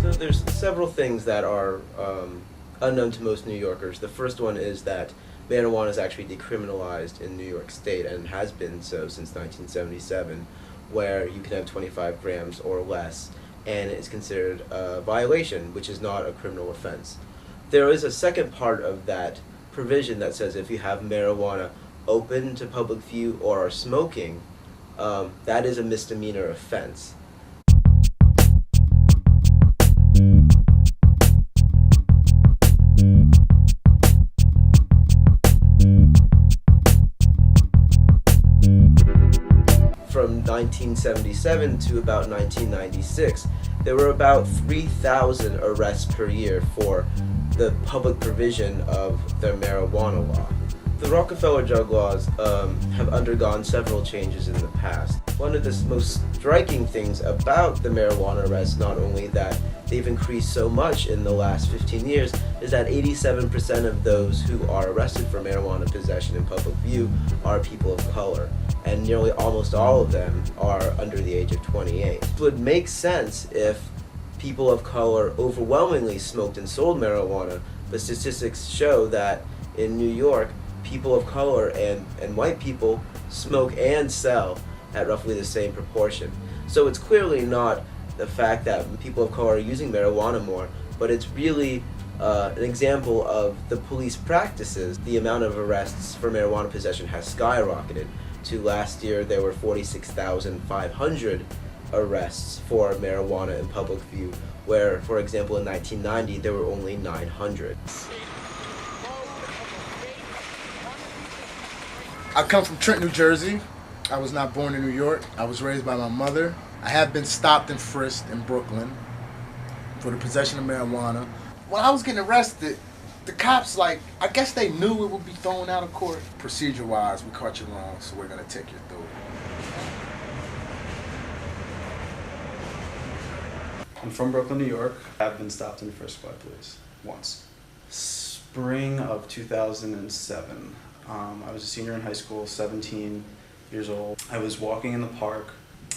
So there's several things that are unknown to most New Yorkers. The first one is that marijuana is actually decriminalized in New York State and has been so since 1977, where you can have 25 grams or less, and it's considered a violation, which is not a criminal offense. There is a second part of that provision that says if you have marijuana open to public view or are smoking, that is a misdemeanor offense. From 1977 to about 1996, there were about 3,000 arrests per year for the public provision of the marijuana law. The Rockefeller drug laws have undergone several changes in the past. One of the most striking things about the marijuana arrests, not only that they've increased so much in the last 15 years, is that 87% of those who are arrested for marijuana possession in public view are people of color, and nearly almost all of them are under the age of 28. It would make sense if people of color overwhelmingly smoked and sold marijuana, but statistics show that in New York, people of color and white people smoke and sell at roughly the same proportion. So it's clearly not the fact that people of color are using marijuana more, but it's really an example of the police practices. The amount of arrests for marijuana possession has skyrocketed. To last year, there were 46,500 arrests for marijuana in public view, where, for example, in 1990, there were only 900. I come from Trenton, New Jersey. I was not born in New York. I was raised by my mother. I have been stopped and frisked in Brooklyn for the possession of marijuana. When I was getting arrested, the cops, I guess they knew it would be thrown out of court. Procedure-wise, we caught you wrong, so we're gonna take you through it. I'm from Brooklyn, New York. I've been stopped and frisked by police once. Spring of 2007. I was a senior in high school, 17 years old. I was walking in the park,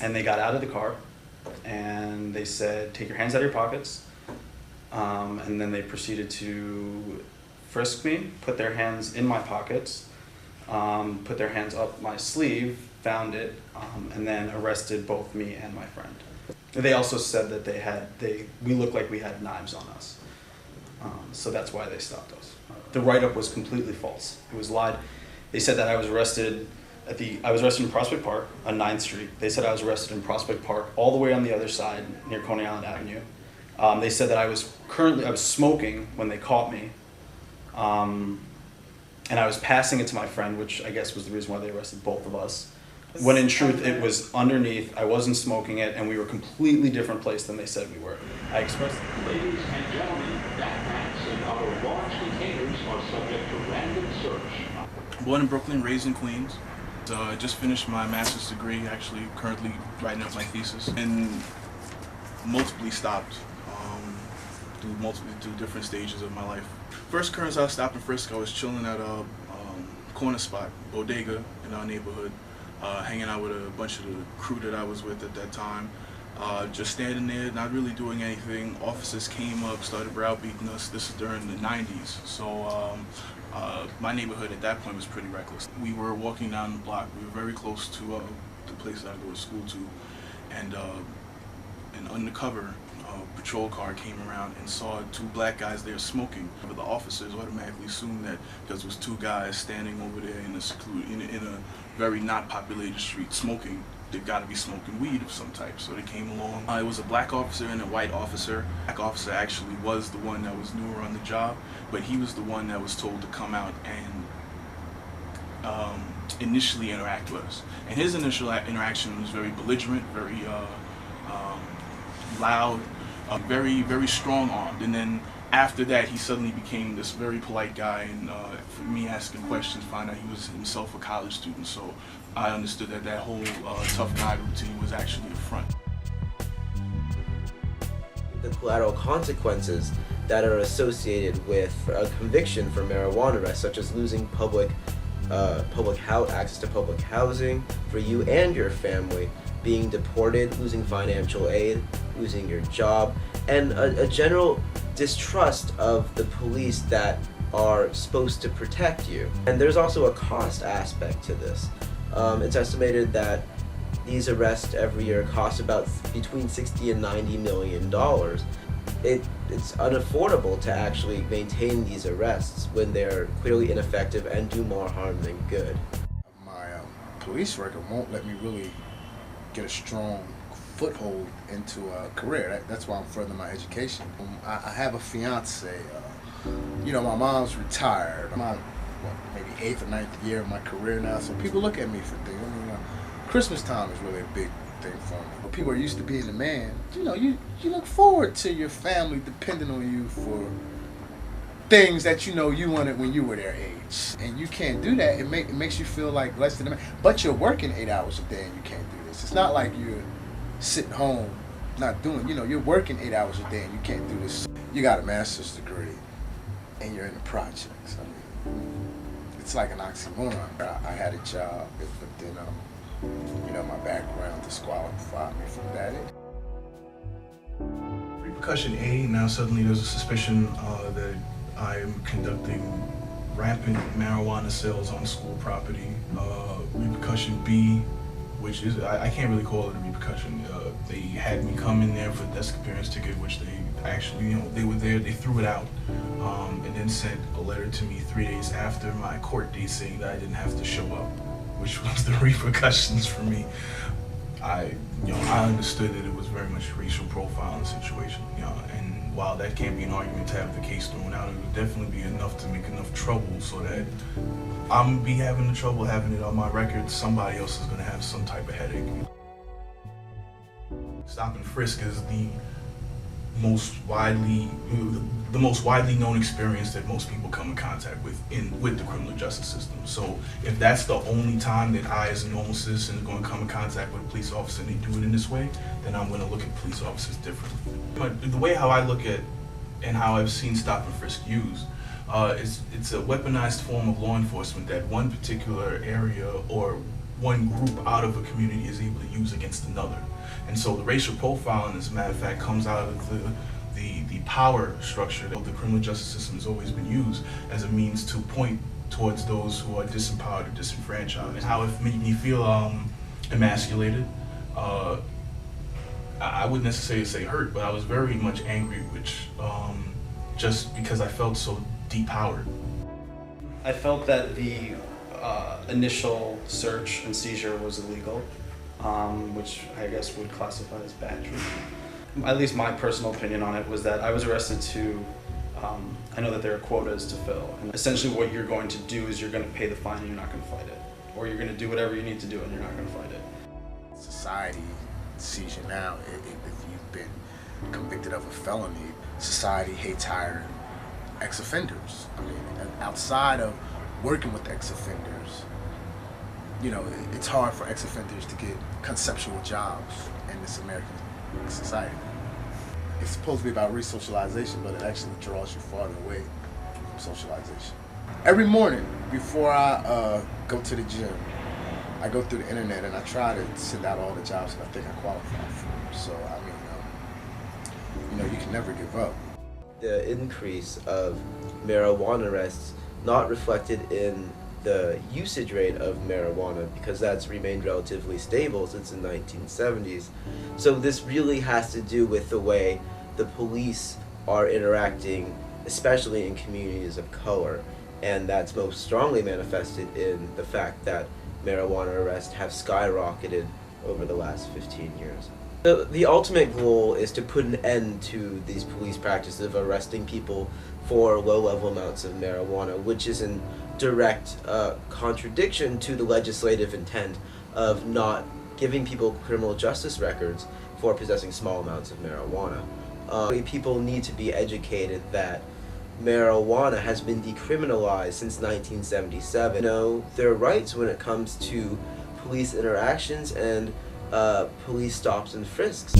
and they got out of the car, and they said, "Take your hands out of your pockets." And then they proceeded to frisk me, put their hands in my pockets, put their hands up my sleeve, found it, and then arrested both me and my friend. They also said that we looked like we had knives on us. So that's why they stopped us. The write-up was completely false. It was lied. They said that I was arrested in Prospect Park on 9th Street. They said I was arrested in Prospect Park all the way on the other side near Coney Island Avenue. They said that I was smoking when they caught me. And I was passing it to my friend, which I guess was the reason why they arrested both of us. When in truth, it was underneath, I wasn't smoking it, and we were a completely different place than they said we were. I expressed it. Ladies and gentlemen, backpacks and other large containers are subject to random search. Born in Brooklyn, raised in Queens. So I just finished my master's degree, actually currently writing up my thesis, and multiply stopped through different stages of my life. First occurrence I was stopped in Frisco, I was chilling at a corner spot, bodega in our neighborhood, hanging out with a bunch of the crew that I was with at that time. Just standing there, not really doing anything. Officers came up, started browbeating us. This is during the 90s, so my neighborhood at that point was pretty reckless. We were walking down the block. We were very close to the place that I go to school to, and an undercover patrol car came around and saw two black guys there smoking. But the officers automatically assumed that because it was two guys standing over there in a very not populated street smoking, they've got to be smoking weed of some type. So they came along. It was a black officer and a white officer. Black officer actually was the one that was newer on the job, but he was the one that was told to come out and initially interact with us. And his initial interaction was very belligerent, very loud, very, very strong-armed. And then after that, he suddenly became this very polite guy, and for me asking questions, find out he was himself a college student. So I understood that whole tough guy routine was actually a front. the collateral consequences that are associated with a conviction for marijuana arrest, such as losing access to public housing for you and your family, being deported, losing financial aid, losing your job, and a general distrust of the police that are supposed to protect you. And there's also a cost aspect to this. It's estimated that these arrests every year cost about between $60 and $90 million. It's unaffordable to actually maintain these arrests when they're clearly ineffective and do more harm than good. My police record won't let me really get a strong foothold into a career. That's why I'm furthering my education. I have a fiance. My mom's retired. I'm on maybe 8th or 9th year of my career now, so people look at me for things. Christmas time is really a big thing for me. When people are used to being a man, you look forward to your family depending on you for things that you wanted when you were their age. And you can't do that. It makes you feel like less than a man. But you're working 8 hours a day and you can't do this. It's not like you're sitting home not doing, you're working 8 hours a day and you can't do this. You got a master's degree and you're in the projects. It's like an oxymoron. I had a job, but then my background disqualified me from that. Repercussion A, now suddenly there's a suspicion that I am conducting rampant marijuana sales on school property. Repercussion B, which is, I can't really call it a repercussion. They had me come in there for a desk appearance ticket, which they actually, they were there, they threw it out, and then sent a letter to me 3 days after my court date saying that I didn't have to show up, which was the repercussions for me. I understood that it was very much a racial profiling situation, and while that can't be an argument to have the case thrown out, it would definitely be enough to make enough trouble so that I'm be having the trouble having it on my record, somebody else is gonna have some type of headache. Stop and frisk is the most widely known experience that most people come in contact with with the criminal justice system. So if that's the only time that I as a normal citizen is going to come in contact with a police officer and they do it in this way, then I'm going to look at police officers differently. But the way how I look at and how I've seen stop and frisk used, it's a weaponized form of law enforcement that one particular area or one group out of a community is able to use against another. And so the racial profiling, as a matter of fact, comes out of the power structure that the criminal justice system has always been used as a means to point towards those who are disempowered or disenfranchised. And how it made me feel emasculated. I wouldn't necessarily say hurt, but I was very much angry, which just because I felt so depowered. I felt that the initial search and seizure was illegal, which I guess would classify as battery. At least my personal opinion on it was that I was arrested to, I know that there are quotas to fill, and essentially what you're going to do is you're going to pay the fine and you're not going to fight it. Or you're going to do whatever you need to do and you're not going to fight it. Society sees you now. If you've been convicted of a felony, society hates hiring ex-offenders. Outside of working with ex-offenders, it's hard for ex-offenders to get conceptual jobs in this American society. It's supposed to be about resocialization, but it actually draws you farther away from socialization. Every morning before I go to the gym, I go through the internet and I try to send out all the jobs that I think I qualify for. So, you can never give up. The increase of marijuana arrests not reflected in the usage rate of marijuana, because that's remained relatively stable since the 1970s. So this really has to do with the way the police are interacting, especially in communities of color, and that's most strongly manifested in the fact that marijuana arrests have skyrocketed over the last 15 years. The ultimate goal is to put an end to these police practices of arresting people for low-level amounts of marijuana, which is in direct contradiction to the legislative intent of not giving people criminal justice records for possessing small amounts of marijuana. People need to be educated that marijuana has been decriminalized since 1977. Know their rights when it comes to police interactions and police stops and frisks.